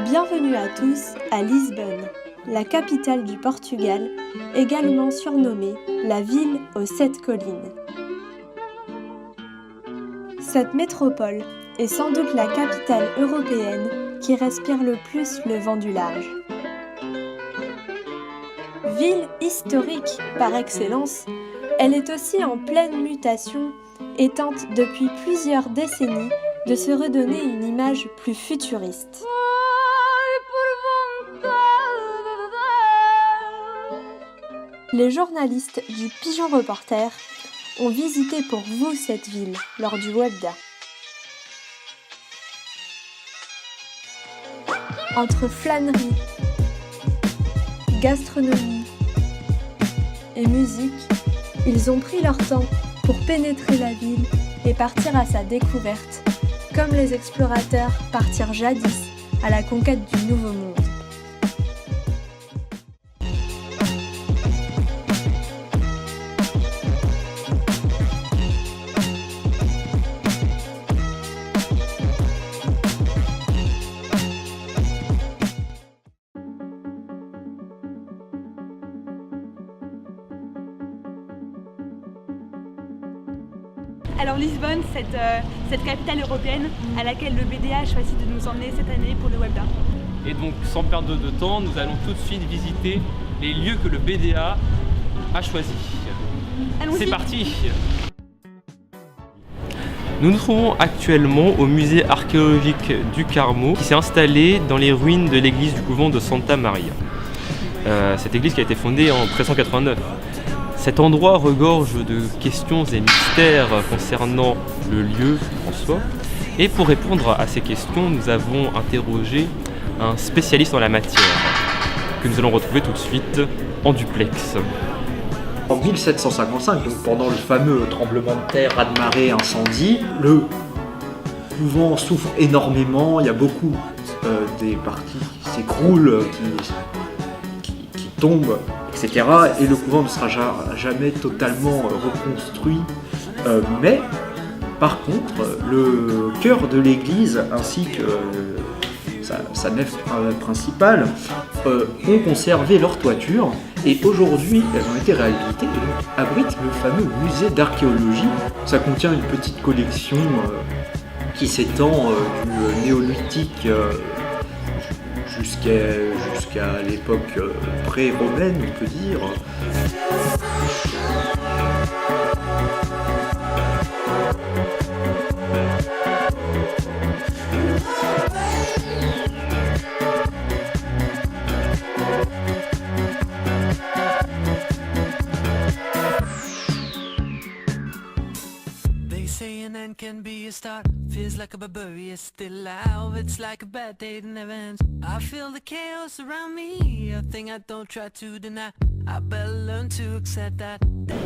Bienvenue à tous à Lisbonne, la capitale du Portugal, également surnommée la ville aux 7 collines. Cette métropole est sans doute la capitale européenne qui respire le plus le vent du large. Ville historique par excellence, elle est aussi en pleine mutation et tente depuis plusieurs décennies de se redonner une image plus futuriste. Les journalistes du Pigeon Reporter ont visité pour vous cette ville lors du Webda. Entre flânerie, gastronomie et musique, ils ont pris leur temps pour pénétrer la ville et partir à sa découverte, comme les explorateurs partirent jadis à la conquête du Nouveau Monde. Alors Lisbonne, cette capitale européenne à laquelle le BDA a choisi de nous emmener cette année pour le Webda. Et donc sans perdre de temps, nous allons tout de suite visiter les lieux que le BDA a choisis. C'est parti! Nous nous trouvons actuellement au musée archéologique du Carmo qui s'est installé dans les ruines de l'église du couvent de Santa Maria. Cette église qui a été fondée en 1389. Cet endroit regorge de questions et mystères concernant le lieu en soi. Et pour répondre à ces questions, nous avons interrogé un spécialiste en la matière, que nous allons retrouver tout de suite en duplex. En 1755, donc pendant le fameux tremblement de terre, raz-de-marée, incendie, le couvent souffre énormément, il y a beaucoup des parties qui s'écroulent, qui tombent, etc. Et le couvent ne sera jamais totalement reconstruit. Mais par contre, le chœur de l'église ainsi que sa nef principale ont conservé leur toiture et aujourd'hui elles ont été réhabilitées et donc abritent le fameux musée d'archéologie. Ça contient une petite collection qui s'étend du néolithique jusqu'à l'époque pré-romaine, on peut dire. Can be a start, feels like a barbarian still alive. It's like a bad day that never ends. I feel the chaos around me, a thing I don't try to deny. I better learn to accept that.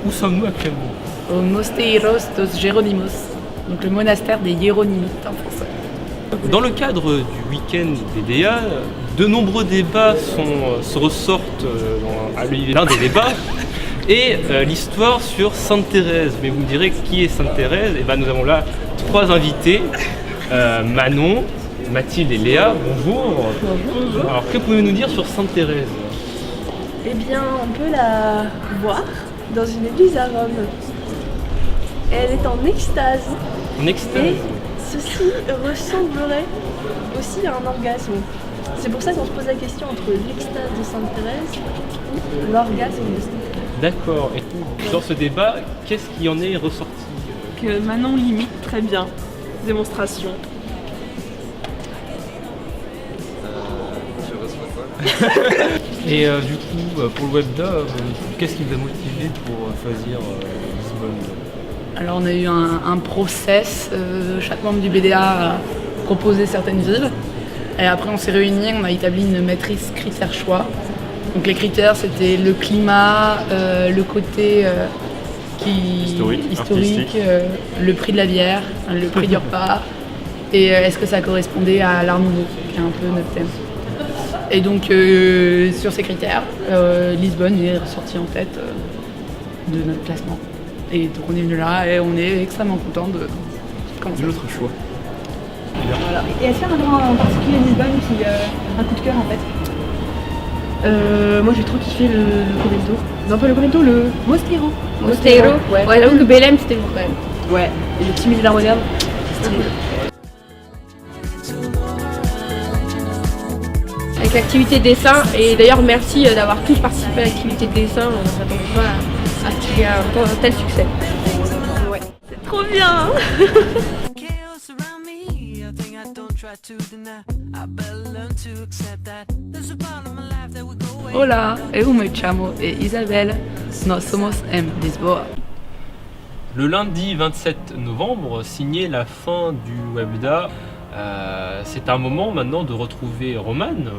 Où sommes-nous actuellement? Au Mosteiros dos Jerónimos, donc le monastère des Hiéronymites en français. Dans le cadre du week-end BDA, de nombreux débats se ressortent à l'un des débats. Et l'histoire sur Sainte Thérèse. Mais vous me direz qui est Sainte Thérèse? Et nous avons là 3 invités, Manon, Mathilde et Léa. Bonjour. Bonjour. Alors que pouvez-vous nous dire sur Sainte Thérèse? Eh bien, on peut la voir dans une église à Rome. Elle est en extase. En extase. Et ceci ressemblerait aussi à un orgasme. C'est pour ça qu'on se pose la question entre l'extase de Sainte Thérèse ou l'orgasme de Sainte Thérèse. D'accord. Et dans ce débat, qu'est-ce qui en est ressorti? Que Manon l'imite très bien. Démonstration. Je reçois quoi? Et du coup, pour le Webda, qu'est-ce qui vous a motivé pour choisir Lisbonne? Alors on a eu un process, chaque membre du BDA a proposé certaines villes. Et après on s'est réunis, on a établi une matrice critères choix. Donc les critères c'était le climat, le côté historique, le prix de la bière, le prix du repas et est-ce que ça correspondait à l'art nouveau, qui est un peu notre thème. Et donc sur ces critères, Lisbonne est ressortie en tête de notre classement. Et donc on est venu là et on est extrêmement content de notre choix. Voilà. Et est-ce qu'il y a un endroit en particulier à Lisbonne qui un coup de cœur en fait? Moi j'ai trop kiffé le Convento. Non pas le Convento, le Mosteiro. Mosteiro. Ouais, j'avoue que Belém c'était lourd quand même. Ouais, et le petit musée d'art moderne. C'était cool. Avec l'activité de dessin, et d'ailleurs merci d'avoir tous participé à l'activité de dessin, on ne s'attendait pas à ce qu'il y ait un tel succès. Ouais. C'est trop bien. Chaos around me, a thing I don't try to deny. I better learn to accept that there's a part of my life that would go away. Hola, eu me chamo e Isabel, nós somos em Lisboa. Le lundi 27 novembre signait la fin du WebDA. C'est un moment maintenant de retrouver Romane.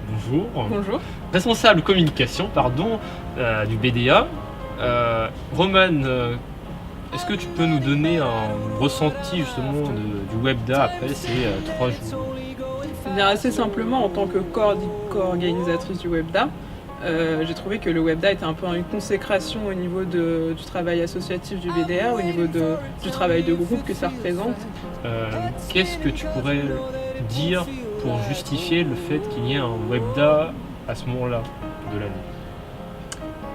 Bonjour. Bonjour. Responsable communication, du BDA. Romane, est-ce que tu peux nous donner un ressenti justement du WebDA après ces 3 jours? Bien, assez simplement, en tant que co-organisatrice du WebDA, j'ai trouvé que le WebDA était un peu une consécration au niveau du travail associatif du BDA, au niveau du travail de groupe que ça représente. Qu'est-ce que tu pourrais dire pour justifier le fait qu'il y ait un WebDA à ce moment-là de l'année?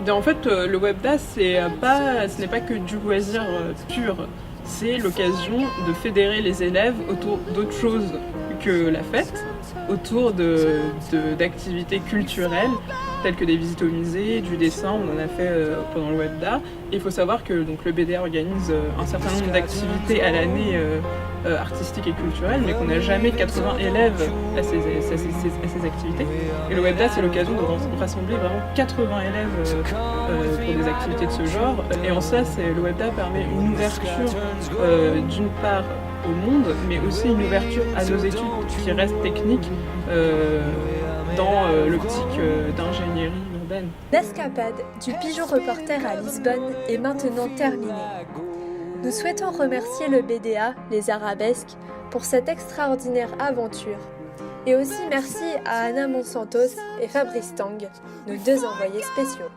Bien, en fait, le WebDA, ce n'est pas que du loisir pur. C'est l'occasion de fédérer les élèves autour d'autre chose que la fête, autour d'activités culturelles telles que des visites au musée, du dessin, on en a fait pendant le WebDA. Et il faut savoir que donc, le BDA organise un certain nombre d'activités à l'année artistiques et culturelles, mais qu'on n'a jamais 80 élèves à ces activités. Et le WebDA, c'est l'occasion de rassembler vraiment 80 élèves pour des activités de ce genre. Et en ça, le WebDA permet une ouverture d'une part au monde, mais aussi une ouverture à nos études qui restent techniques dans l'optique d'ingénierie urbaine. L'escapade du Pigeon Reporter à Lisbonne est maintenant terminée. Nous souhaitons remercier le BDA, les Arabesques, pour cette extraordinaire aventure. Et aussi merci à Anna Monsantos et Fabrice Tang, nos 2 envoyés spéciaux.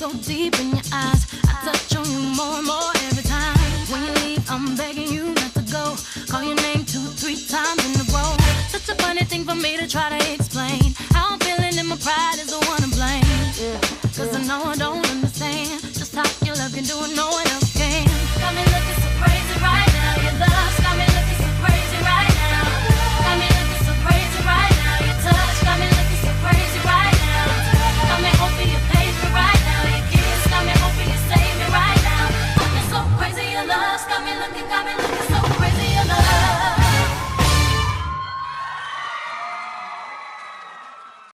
So deep in your eyes, I touch on you more and more every time. When you leave, I'm begging you not to go. Call your name 2-3 times in a row. Such a funny thing for me to try to explain. How I'm feeling and my pride is the